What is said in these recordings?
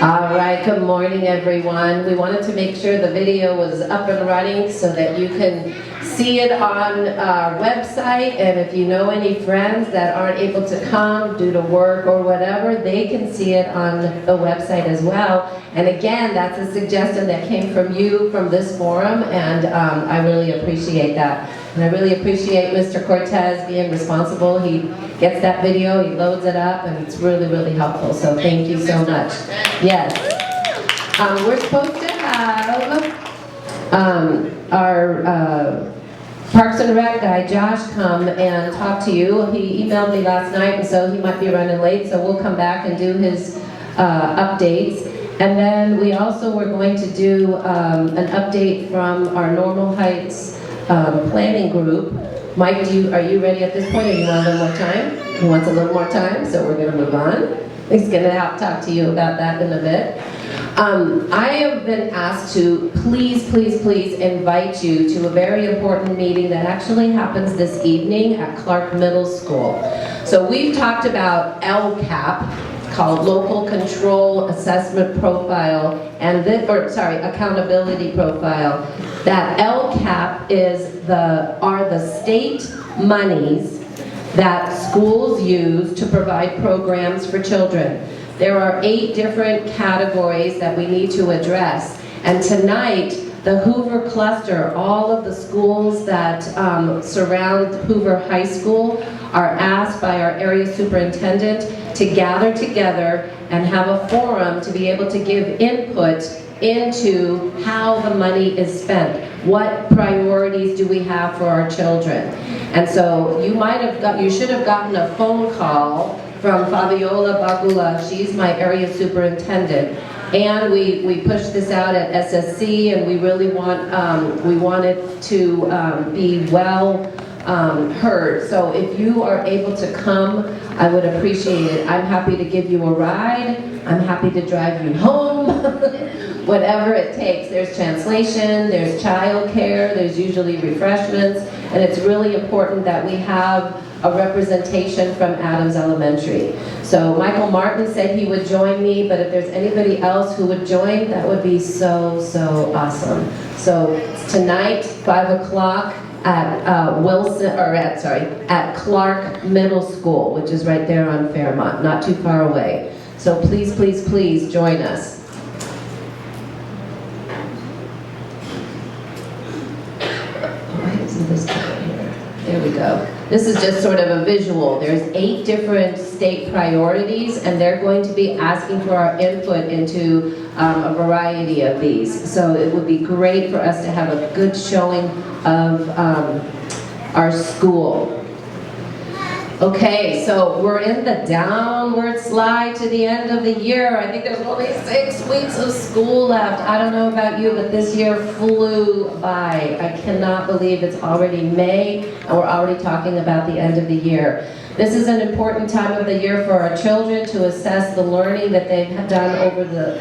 All right, good morning everyone. We wanted to make sure the video was up and running so that you can see it on our website, and if you know any friends that aren't able to come due to work or whatever, they can see it on the website as well. And again, that's a suggestion that came from you from this forum, and I really appreciate that. And I really appreciate Mr. Cortez being responsible. He gets that video, he loads it up, and it's really, really helpful. So thank you so much. Yes. We're supposed to have our Parks and Rec guy, Josh, come and talk to you. He emailed me last night, and so he might be running late, so we'll come back and do his updates. And then we also were going to do an update from our Normal Heights planning group. Mike, are you ready at this point, or do you want a little more time? He wants a little more time, so we're going to move on. He's going to talk to you about that in a bit. I have been asked to please invite you to a very important meeting that actually happens this evening at Clark Middle School. So we've talked about LCAP, called Local Control Assessment Profile, and Accountability Profile. That LCAP are the state monies that schools use to provide programs for children. There are 8 different categories that we need to address. And tonight, the Hoover cluster, all of the schools that surround Hoover High School, are asked by our area superintendent to gather together and have a forum to be able to give input into how the money is spent. What priorities do we have for our children? And so you should have gotten a phone call from Fabiola Bagula. She's my area superintendent. And we pushed this out at SSC, and we really want it to be well heard. So if you are able to come, I would appreciate it. I'm happy to give you a ride. I'm happy to drive you home. Whatever it takes. There's translation, there's childcare, there's usually refreshments, and it's really important that we have a representation from Adams Elementary. So Michael Martin said he would join me, but if there's anybody else who would join, that would be so awesome. So tonight, 5 o'clock at at Clark Middle School, which is right there on Fairmont, not too far away. So please join us. There we go. This is just sort of a visual. There's 8 different state priorities, and they're going to be asking for our input into a variety of these. So it would be great for us to have a good showing of our school. Okay, so we're in the downward slide to the end of the year. I think there's only 6 weeks of school left. I don't know about you, but this year flew by. I cannot believe it's already May, and we're already talking about the end of the year. This is an important time of the year for our children to assess the learning that they've done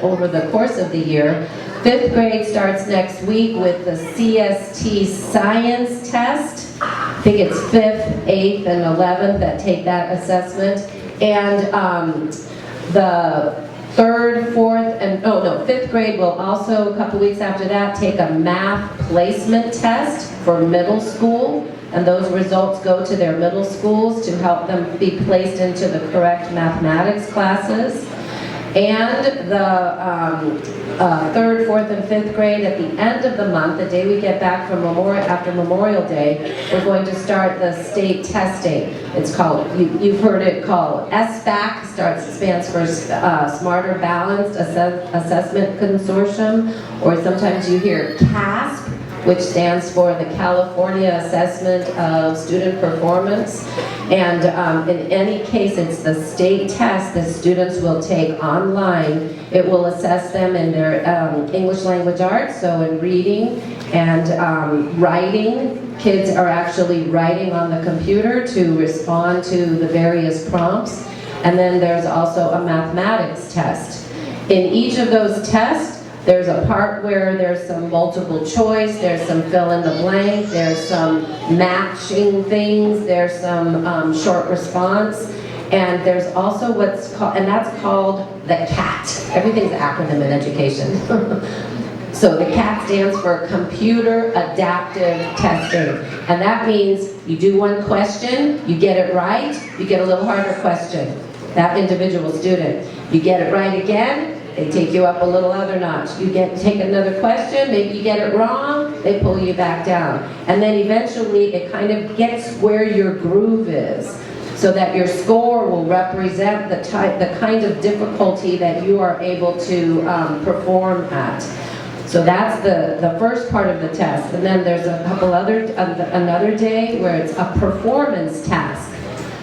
over the course of the year. 5th grade starts next week with the CST Science Test. I think it's 5th, 8th, and 11th that take that assessment. And the 3rd, 4th, and 5th grade will also, a couple weeks after that, take a math placement test for middle school. And those results go to their middle schools to help them be placed into the correct mathematics classes. And the 3rd, 4th, and 5th grade, at the end of the month, the day we get back from after Memorial Day, we're going to start the state testing. It's called, you've heard it called SBAC, stands for Smarter Balanced Assessment Consortium, or sometimes you hear CASP, which stands for the California Assessment of Student Performance. And in any case, it's the state test that students will take online. It will assess them in their English language arts, so in reading and writing. Kids are actually writing on the computer to respond to the various prompts. And then there's also a mathematics test. In each of those tests, there's a part where there's some multiple choice, there's some fill in the blank, there's some matching things, there's some short response. And there's also what's called, and that's called the CAT. Everything's an acronym in education. So the CAT stands for Computer Adaptive Testing. And that means you do one question, you get it right, you get a little harder question. That individual student. You get it right again, they take you up a little other notch. You take another question, maybe you get it wrong, they pull you back down. And then eventually it kind of gets where your groove is, so that your score will represent the kind of difficulty that you are able to perform at. So that's the first part of the test. And then there's a couple another day where it's a performance task.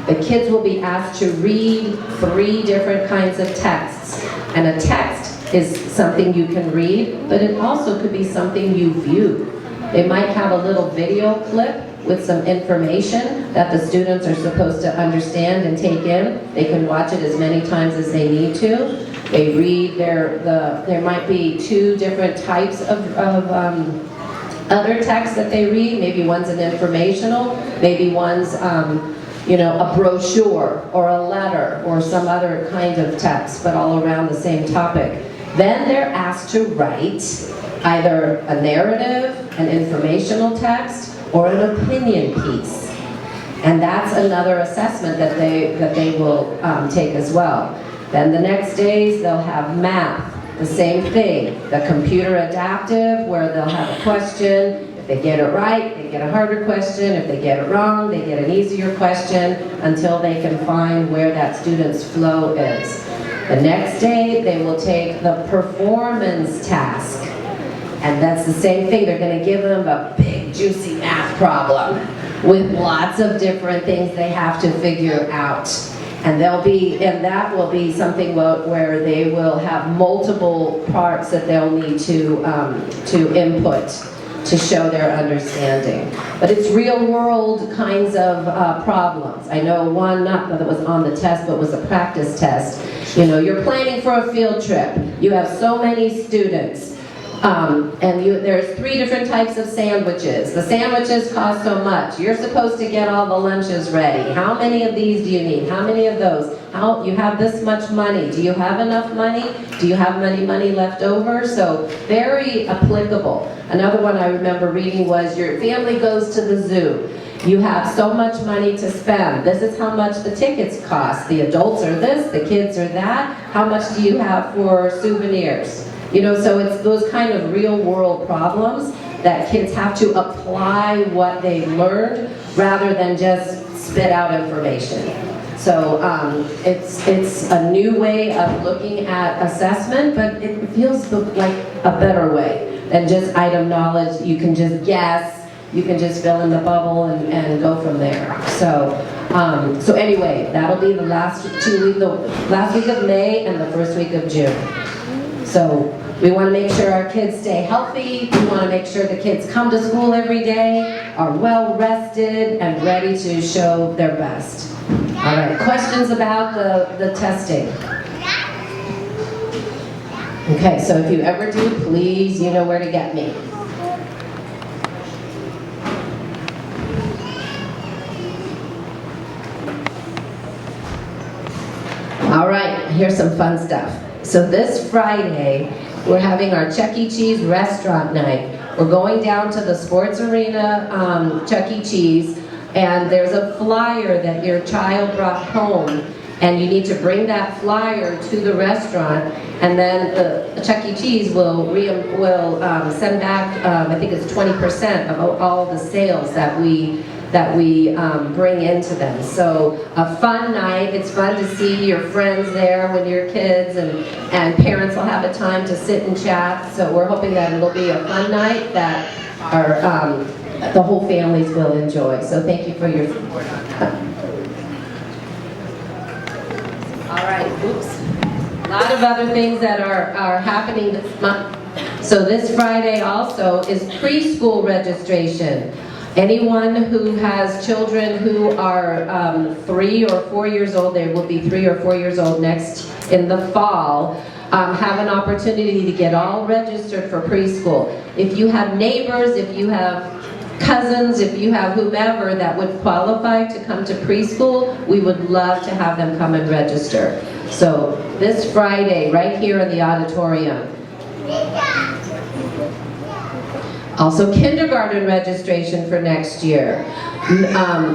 The kids will be asked to read 3 different kinds of texts. And a text is something you can read, but it also could be something you view. They might have a little video clip with some information that the students are supposed to understand and take in. They can watch it as many times as they need to. They read there might be 2 different types of other texts that they read. Maybe one's an informational, maybe one's a brochure or a letter or some other kind of text, but all around the same topic. Then they're asked to write either a narrative, an informational text, or an opinion piece. And that's another assessment that they will take as well. Then the next days they'll have math, the same thing. The computer adaptive, where they'll have a question. If they get it right, they get a harder question. If they get it wrong, they get an easier question until they can find where that student's flow is. The next day they will take the performance task. And that's the same thing. They're going to give them a big, juicy math problem with lots of different things they have to figure out. And that will be something where they will have multiple parts that they'll need to input to show their understanding. But it's real world kinds of problems. I know one, not that it was on the test, but was a practice test. You're planning for a field trip. You have so many students. There's 3 different types of sandwiches. The sandwiches cost so much. You're supposed to get all the lunches ready. How many of these do you need? How many of those? You have this much money. Do you have enough money? Do you have any money left over? So very applicable. Another one I remember reading was your family goes to the zoo. You have so much money to spend. This is how much the tickets cost. The adults are this, the kids are that. How much do you have for souvenirs? So it's those kind of real world problems that kids have to apply what they learned rather than just spit out information. So it's a new way of looking at assessment, but it feels like a better way than just item knowledge. You can just guess, you can just fill in the bubble and go from there. So anyway, that'll be the last week of May and the first week of June. So we want to make sure our kids stay healthy. We want to make sure the kids come to school every day, are well rested, and ready to show their best. All right, questions about the testing? Okay, so if you ever do, please, you know where to get me. All right, here's some fun stuff. So this Friday, we're having our Chuck E. Cheese restaurant night. We're going down to the sports arena, Chuck E. Cheese, and there's a flyer that your child brought home, and you need to bring that flyer to the restaurant, and then the Chuck E. Cheese will send back, I think it's 20% of all the sales that we bring into them. So a fun night. It's fun to see your friends there with your kids, and parents will have a time to sit and chat. So we're hoping that it'll be a fun night that the whole families will enjoy. So thank you for your support on that. All right, oops. A lot of other things that are happening this month. So this Friday also is preschool registration. Anyone who has children who are 3 or 4 years old, they will be 3 or 4 years old next in the fall, have an opportunity to get all registered for preschool. If you have neighbors, if you have cousins, if you have whomever that would qualify to come to preschool, we would love to have them come and register. So this Friday, right here in the auditorium. Also kindergarten registration for next year.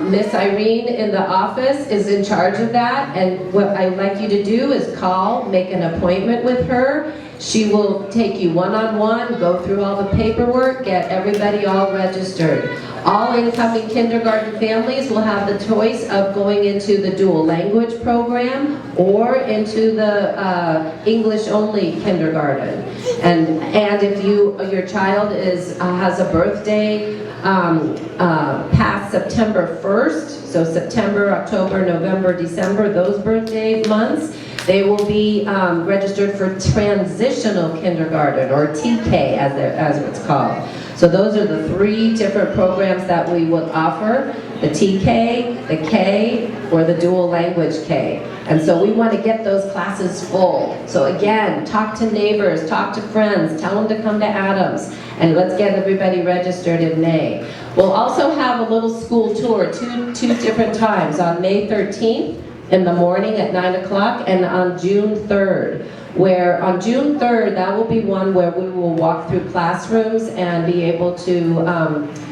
Miss Irene in the office is in charge of that, and what I'd like you to do is call, make an appointment with her. She will take you one-on-one, go through all the paperwork, get everybody all registered. All incoming kindergarten families will have the choice of going into the dual language program or into the English-only kindergarten. And if your child has a birthday past September 1st, so September, October, November, December, those birthday months, they will be registered for transitional kindergarten, or TK as it's called. So those are the 3 different programs that we will offer: the TK, the K, or the dual language K. And so we want to get those classes full. So again, talk to neighbors, talk to friends, tell them to come to Adams, and let's get everybody registered in May. We'll also have a little school tour, two different times, on May 13th in the morning at 9 o'clock, and on June 3rd. Where on June 3rd, that will be one where we will walk through classrooms and be able to,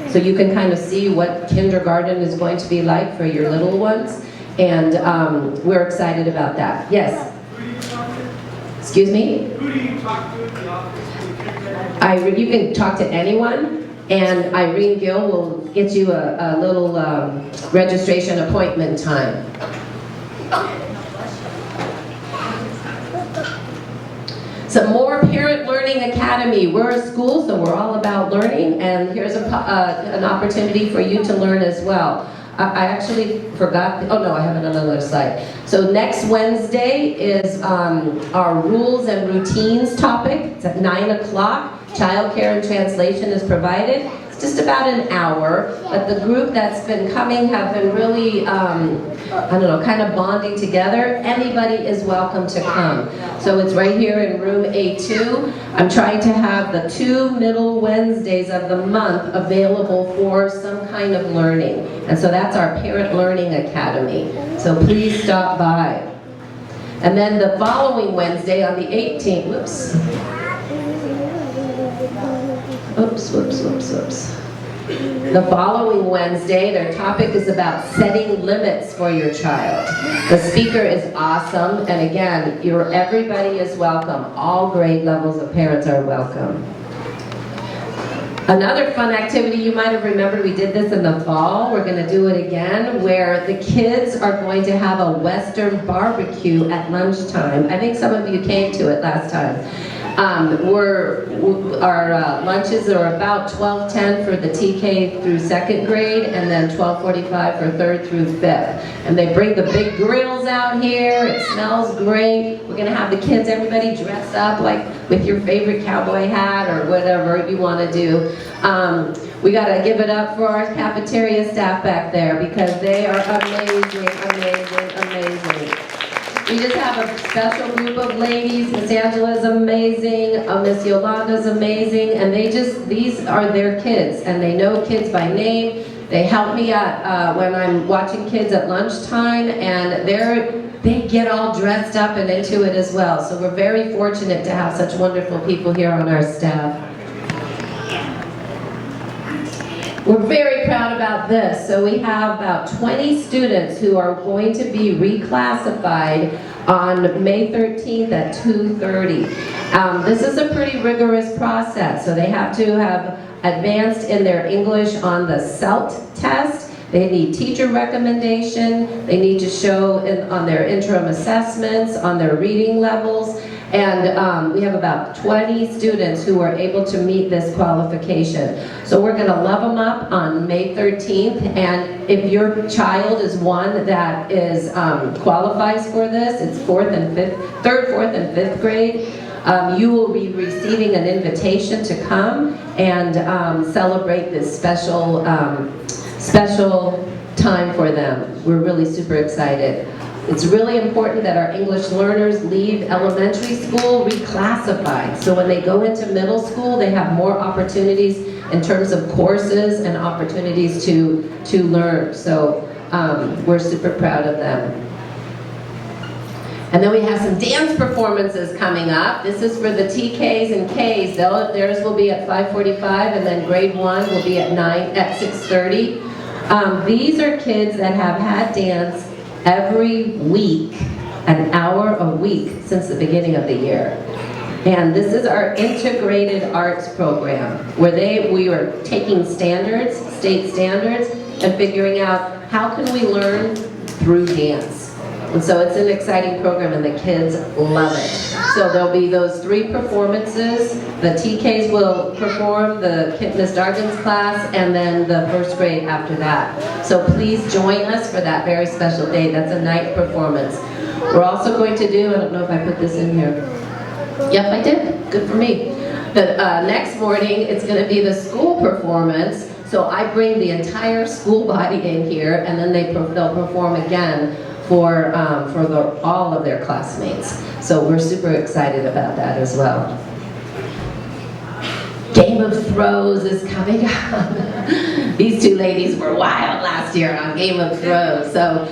so you can kind of see what kindergarten is going to be like for your little ones. And we're excited about that. Yes? Excuse me? Who do you talk to in the office? You can talk to anyone, and Irene Gill will get you a little registration appointment time. Some more Parent Learning Academy. We're a school, so we're all about learning, and here's an opportunity for you to learn as well. I actually forgot, oh no, I have it on another slide. So next Wednesday is our rules and routines topic. It's at 9 o'clock. Childcare and translation is provided. It's just about an hour, but the group that's been coming have been really, I don't know, kind of bonding together. Anybody is welcome to come. So it's right here in room A2. I'm trying to have the 2 middle Wednesdays of the month available for some kind of learning. And so that's our Parent Learning Academy. So please stop by. And then the following Wednesday on the 18th, whoops. The following Wednesday, their topic is about setting limits for your child. The speaker is awesome, and again, everybody is welcome. All grade levels of parents are welcome. Another fun activity, you might have remembered, we did this in the fall. We're going to do it again, where the kids are going to have a Western barbecue at lunchtime. I think some of you came to it last time. Our lunches are about 12:10 for the TK through 2nd grade, and then 12:45 for 3rd through 5th. And they bring the big grills out here. It smells great. We're going to have the kids, everybody dress up like with your favorite cowboy hat or whatever you want to do. We got to give it up for our cafeteria staff back there, because they are amazing. We just have a special group of ladies. Miss Angela's amazing, Miss Yolanda's amazing, and these are their kids, and they know kids by name. They help me when I'm watching kids at lunchtime, and they get all dressed up and into it as well. So we're very fortunate to have such wonderful people here on our staff. We're very proud about this. So we have about 20 students who are going to be reclassified on May 13th at 2:30. This is a pretty rigorous process. So they have to have advanced in their English on the CELT test. They need teacher recommendation. They need to show on their interim assessments, on their reading levels. And we have about 20 students who are able to meet this qualification. So we're going to love them up on May 13th. And if your child is one that qualifies for this, it's 3rd, 4th, and 5th grade. You will be receiving an invitation to come and celebrate this special time for them. We're really super excited. It's really important that our English learners leave elementary school reclassified. So when they go into middle school, they have more opportunities in terms of courses and opportunities to learn. So we're super proud of them. And then we have some dance performances coming up. This is for the TKs and Ks. Theirs will be at 5:45, and then grade 1 will be at 6:30. These are kids that have had dance every week, an hour a week since the beginning of the year. And this is our integrated arts program, where we are taking standards, state standards, and figuring out how can we learn through dance. And so it's an exciting program, and the kids love it. So there'll be those 3 performances. The TKs will perform, Miss Dargan's class, and then the first grade after that. So please join us for that very special day. That's a night performance. We're also going to do, I don't know if I put this in here. Yep, I did. Good for me. The next morning, it's going to be the school performance. So I bring the entire school body in here, and then they'll perform again for all of their classmates. So we're super excited about that as well. Game of Thrones is coming up. These 2 ladies were wild last year on Game of Thrones. So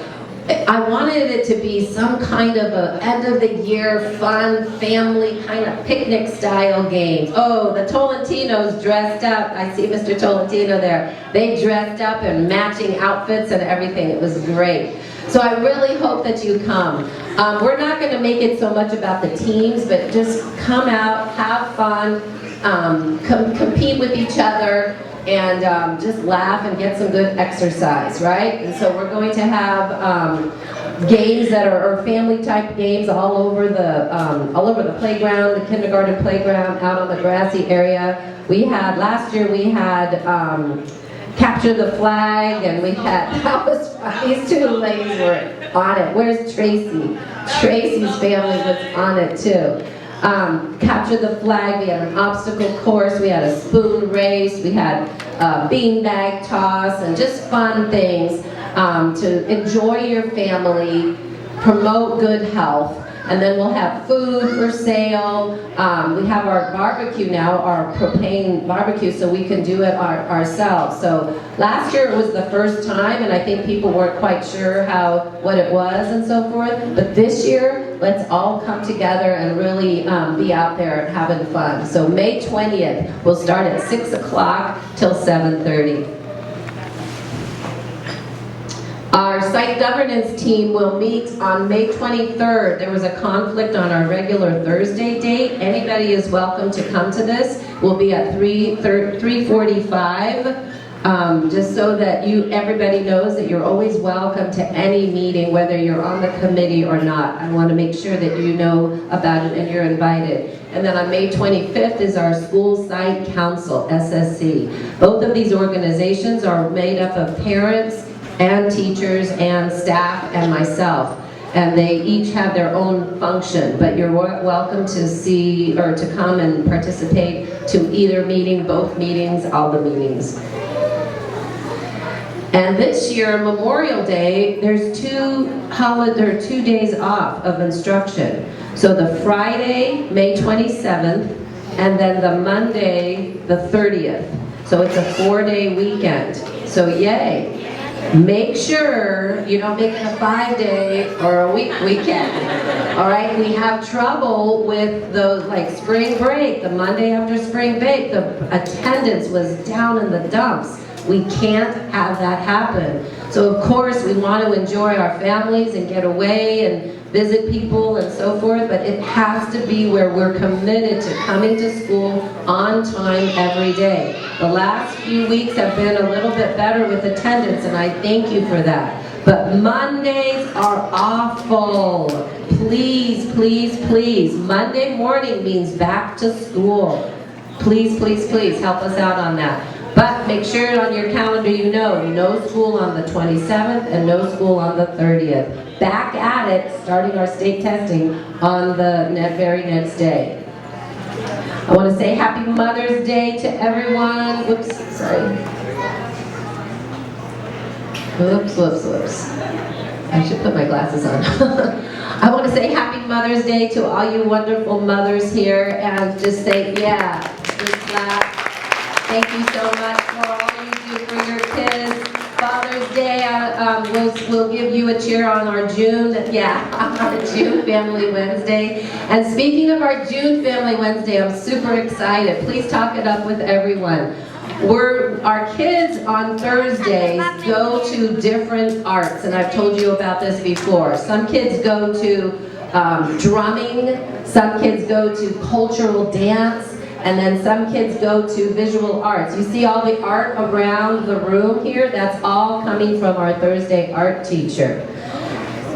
I wanted it to be some kind of a end of the year fun family kind of picnic style games. Oh, the Tolentinos dressed up. I see Mr. Tolentino there. They dressed up in matching outfits and everything. It was great. So I really hope that you come. We're not going to make it so much about the teams, but just come out, have fun, compete with each other, and just laugh and get some good exercise, right? And so we're going to have games that are family type games all over the playground, the kindergarten playground, out on the grassy area. Last year we had Capture the Flag, and we had, that was fun. These 2 ladies were on it. Where's Tracy? Tracy's family was on it too. Capture the Flag, we had an obstacle course, we had a spoon race, we had beanbag toss, and just fun things to enjoy your family, promote good health. And then we'll have food for sale. We have our barbecue now, our propane barbecue, so we can do it ourselves. So last year it was the first time, and I think people weren't quite sure what it was and so forth. But this year, let's all come together and really be out there having fun. So May 20th, we'll start at 6 o'clock till 7:30. Our site governance team will meet on May 23rd. There was a conflict on our regular Thursday date. Anybody is welcome to come to this. We'll be at 3:45, just so that everybody knows that you're always welcome to any meeting, whether you're on the committee or not. I want to make sure that you know about it and you're invited. And then on May 25th is our School Site Council, SSC. Both of these organizations are made up of parents and teachers and staff and myself, and they each have their own function, but you're welcome to see or to come and participate to either meeting, both meetings, all the meetings. And this year, Memorial Day, there's 2 days off of instruction. So the Friday, May 27th, and then the Monday, the 30th. So it's a 4-day weekend. So yay. Make sure you don't make it a 5-day or a week weekend. All right, we have trouble with those, like spring break, the Monday after spring break, the attendance was down in the dumps. We can't have that happen. So of course we want to enjoy our families and get away and visit people and so forth, but it has to be where we're committed to coming to school on time every day. The last few weeks have been a little bit better with attendance, and I thank you for that. But Mondays are awful. Please, please, please. Monday morning means back to school. Please, please, please help us out on that. But make sure on your calendar no school on the 27th and no school on the 30th. Back at it, starting our state testing on the very next day. I want to say Happy Mother's Day to everyone. Whoops, sorry. Whoops. I should put my glasses on. I want to say Happy Mother's Day to all you wonderful mothers here, and just say, yeah, just clap. Thank you so much for all you do for your kids. Father's Day, we'll give you a cheer on our June, on June Family Wednesday. And speaking of our June Family Wednesday, I'm super excited. Please talk it up with everyone. Our kids on Thursdays go to different arts, and I've told you about this before. Some kids go to drumming, some kids go to cultural dance, and then some kids go to visual arts. You see all the art around the room here? That's all coming from our Thursday art teacher.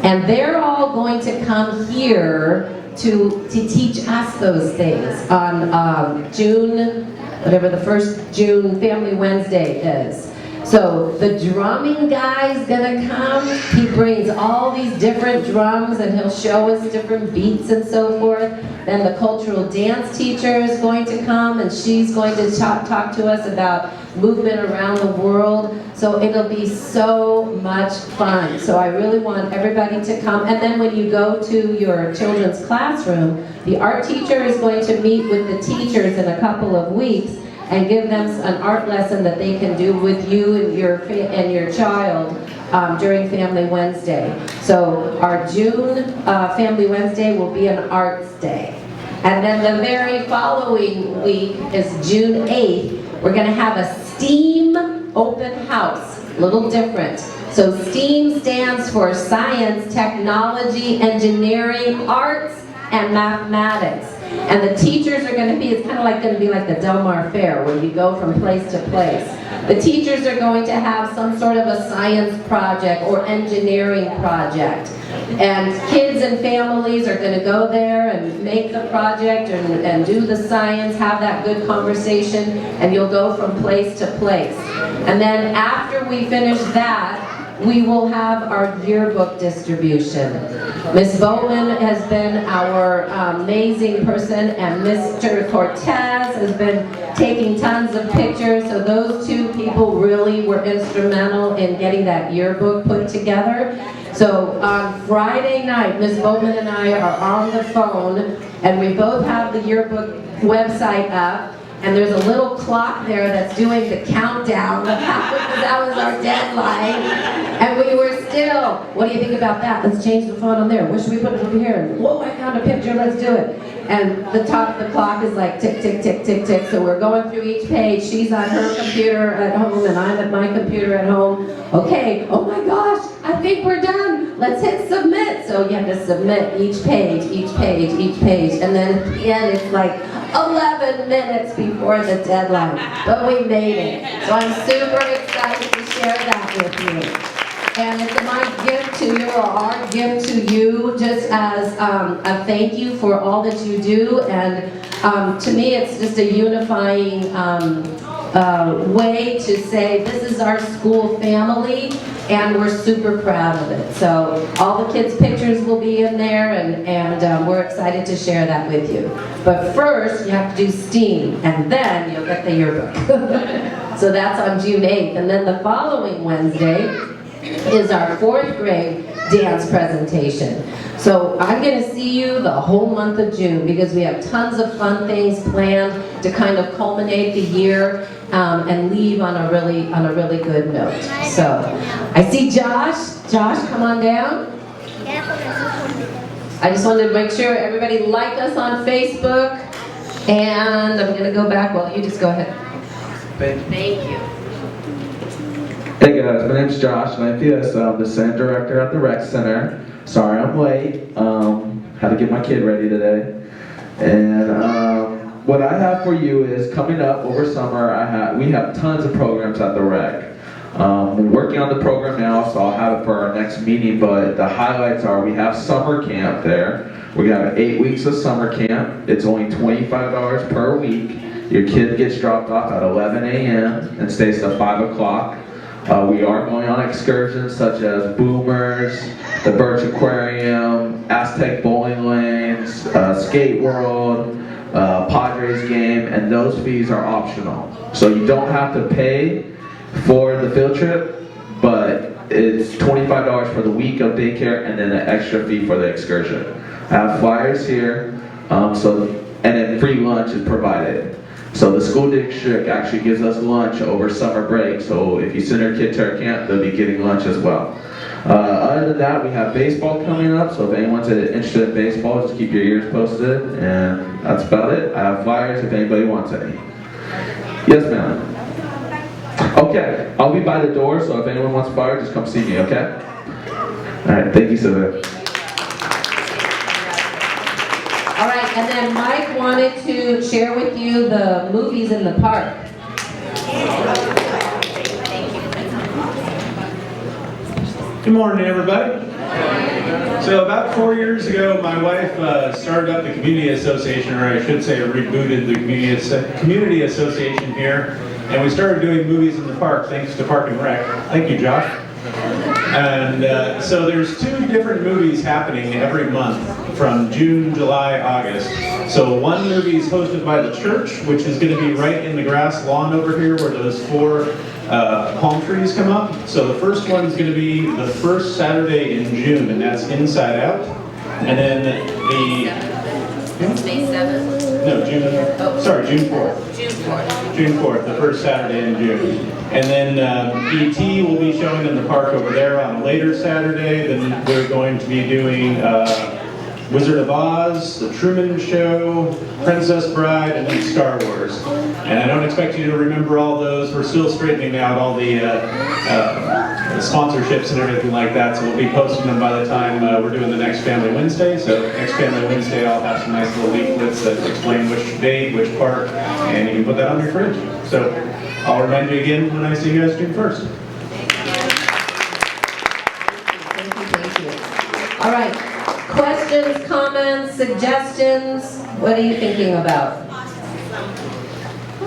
And they're all going to come here to teach us those things on June, whatever the first June Family Wednesday is. So the drumming guy's gonna come. He brings all these different drums and he'll show us different beats and so forth. Then the cultural dance teacher is going to come and she's going to talk to us about movement around the world. So it'll be so much fun. So I really want everybody to come. And then when you go to your children's classroom, the art teacher is going to meet with the teachers in a couple of weeks and give them an art lesson that they can do with you and your child during Family Wednesday. So our June Family Wednesday will be an arts day. And then the very following week is June 8th. We're gonna have a STEAM open house, a little different. So STEAM stands for science, technology, engineering, arts, and mathematics. And the teachers are going to be, it's kind of like going to be like the Del Mar Fair, where you go from place to place. The teachers are going to have some sort of a science project or engineering project. And kids and families are going to go there and make the project and do the science, have that good conversation, and you'll go from place to place. And then after we finish that, we will have our yearbook distribution. Ms. Bowman has been our amazing person, and Mr. Cortez has been taking tons of pictures, so those two people really were instrumental in getting that yearbook put together. So on Friday night, Ms. Bowman and I are on the phone, and we both have the yearbook website up, and there's a little clock there that's doing the countdown. That was our deadline. And we were still, what do you think about that? Let's change the font on there. What should we put it over here? And, whoa, I found a picture, let's do it. And the top of the clock is like tick, tick, tick, tick, tick. So we're going through each page. She's on her computer at home and I'm at my computer at home. Okay, oh my gosh, I think we're done. Let's hit submit. So you have to submit each page, each page, each page. And then at the end it's like 11 minutes before the deadline. But we made it. So I'm super excited to share that with you. And it's my gift to you, or our gift to you, just as a thank you for all that you do. And to me, it's just a unifying way to say this is our school family, and we're super proud of it. So all the kids' pictures will be in there, and we're excited to share that with you. But first, you have to do STEAM, and then you'll get the yearbook. So that's on June 8th. And then the following Wednesday is our 4th grade dance presentation. So I'm going to see you the whole month of June because we have tons of fun things planned to kind of culminate the year and leave on a really good note. So I see Josh. Josh, come on down. I just wanted to make sure everybody liked us on Facebook, and I'm going to go back. Well, you just go ahead. Thank you. Hey guys, my name's Josh, and I'm the Center Director at the Rec Center. Sorry I'm late. Had to get my kid ready today. And what I have for you is coming up over summer. We have tons of programs at the Rec. We're working on the program now, so I'll have it for our next meeting. But the highlights are we have summer camp there. We have 8 weeks of summer camp. It's only $25 per week. Your kid gets dropped off at 11 a.m. and stays till 5 o'clock. We are going on excursions such as Boomers, the Birch Aquarium, Aztec Bowling Lanes, Skate World, Padres game, and those fees are optional. So you don't have to pay for the field trip, but it's $25 for the week of daycare and then an extra fee for the excursion. I have flyers here, and then free lunch is provided. So the school district actually gives us lunch over summer break, so if you send your kid to our camp, they'll be getting lunch as well. Other than that, we have baseball coming up, so if anyone's interested in baseball, just keep your ears posted, and that's about it. I have flyers if anybody wants any. Yes, ma'am. Okay, I'll be by the door, so if anyone wants flyers, just come see me, okay? Alright, thank you, Sylvia. All right, and then Mike wanted to share with you the movies in the park. Good morning, everybody. So about 4 years ago, my wife started up the community association, or I should say rebooted the community association here, and we started doing movies in the park thanks to Park and Rec. Thank you, Josh. And so there's 2 different movies happening every month from June, July, August. So one movie is hosted by the church, which is going to be right in the grass lawn over here where those 4 palm trees come up. So the first one is going to be the first Saturday in June, and that's Inside Out. And then May 7th. no, June 4th. June 4th, the first Saturday in June. And then E.T. will be showing in the park over there on a later Saturday. Then we're going to be doing Wizard of Oz, The Truman Show, Princess Bride, and then Star Wars. And I don't expect you to remember all those. We're still straightening out all the sponsorships and everything like that, so we'll be posting them by the time we're doing the next Family Wednesday. So next Family Wednesday, I'll have some nice little leaflets that explain which date, which park, and you can put that on your fridge. So I'll remind you again when I see you guys June 1st. Thank you. All right. Questions, comments, suggestions? What are you thinking about?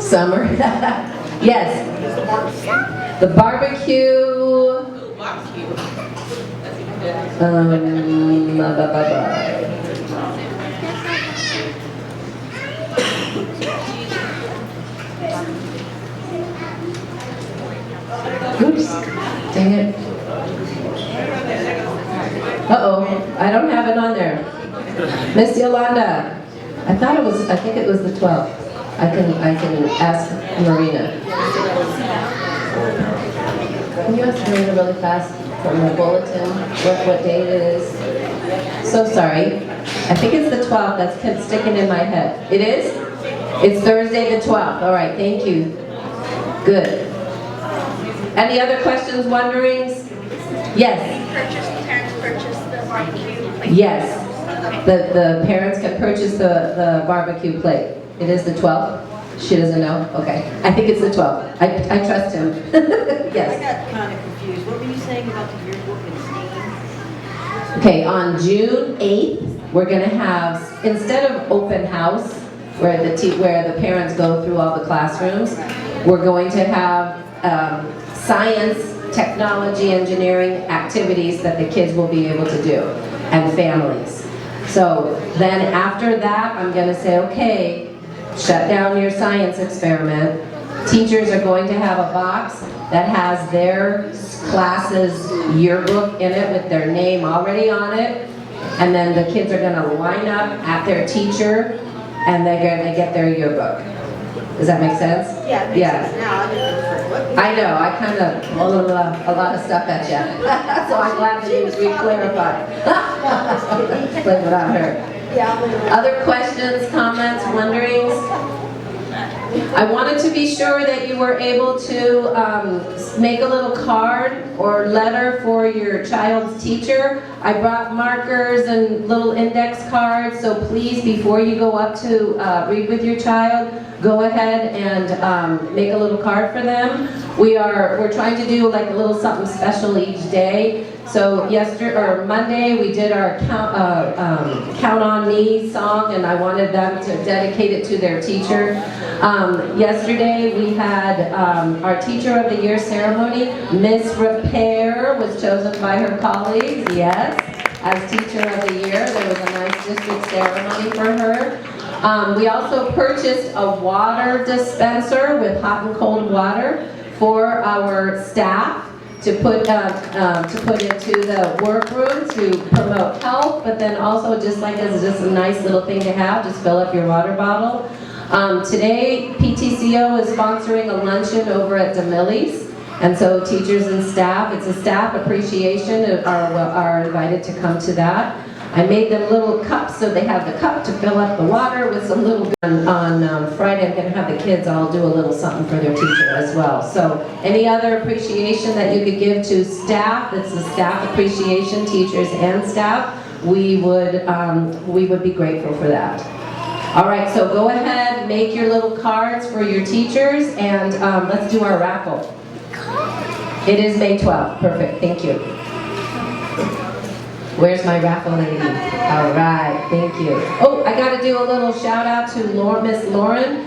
Summer? Yes. The barbecue. Oops. Dang it. Uh-oh, I don't have it on there. Miss Yolanda, I think it was the 12th. I can ask Marina. Can you ask Marina really fast from the bulletin what date it is? So sorry. I think it's the 12th. That's kept sticking in my head. It is? It's Thursday the 12th. All right, thank you. Good. Any other questions, wonderings? Yes. Parents purchase the barbecue? Yes. The parents can purchase the barbecue plate. It is the 12th? She doesn't know? Okay. I think it's the 12th. I trust him. Yes. I got kind of confused. What were you saying about the yearbook and STEAM? Okay, on June 8th, we're going to have, instead of open house, where the parents go through all the classrooms, we're going to have science, technology, engineering activities that the kids will be able to do, and families. So then after that, I'm going to say, okay, shut down your science experiment. Teachers are going to have a box that has their class's yearbook in it with their name already on it, and then the kids are going to line up at their teacher, and they're going to get their yearbook. Does that make sense? Yeah, it makes sense now. I didn't know for what. I know, I kind of a lot of stuff at you. So I'm glad that we clarified. Blame it on her. Yeah. Other questions, comments, wonderings? I wanted to be sure that you were able to make a little card or letter for your child's teacher. I brought markers and little index cards, so please, before you go up to read with your child, go ahead and make a little card for them. We're trying to do like a little something special each day. So Monday we did our Count on Me song, and I wanted them to dedicate it to their teacher. Yesterday we had our Teacher of the Year ceremony. Miss Repair was chosen by her colleagues, yes, as Teacher of the Year. There was a nice district ceremony for her. We also purchased a water dispenser with hot and cold water for our staff. put into the workroom to promote health, but then also just like as just a nice little thing to have, just fill up your water bottle. Today, PTCO is sponsoring a luncheon over at DeMilli's. And so teachers and staff, it's a staff appreciation, are invited to come to that. I made them little cups so they have the cup to fill up the water with some little, on Friday I'm going to have the kids all do a little something for their teacher as well. So any other appreciation that you could give to staff, that's the staff appreciation, teachers and staff, we would be grateful for that. All right, so go ahead, make your little cards for your teachers, and let's do our raffle. It is May 12th. Perfect. Thank you. Where's my raffle lady? All right. Thank you. Oh, I got to do a little shout out to Miss Lauren.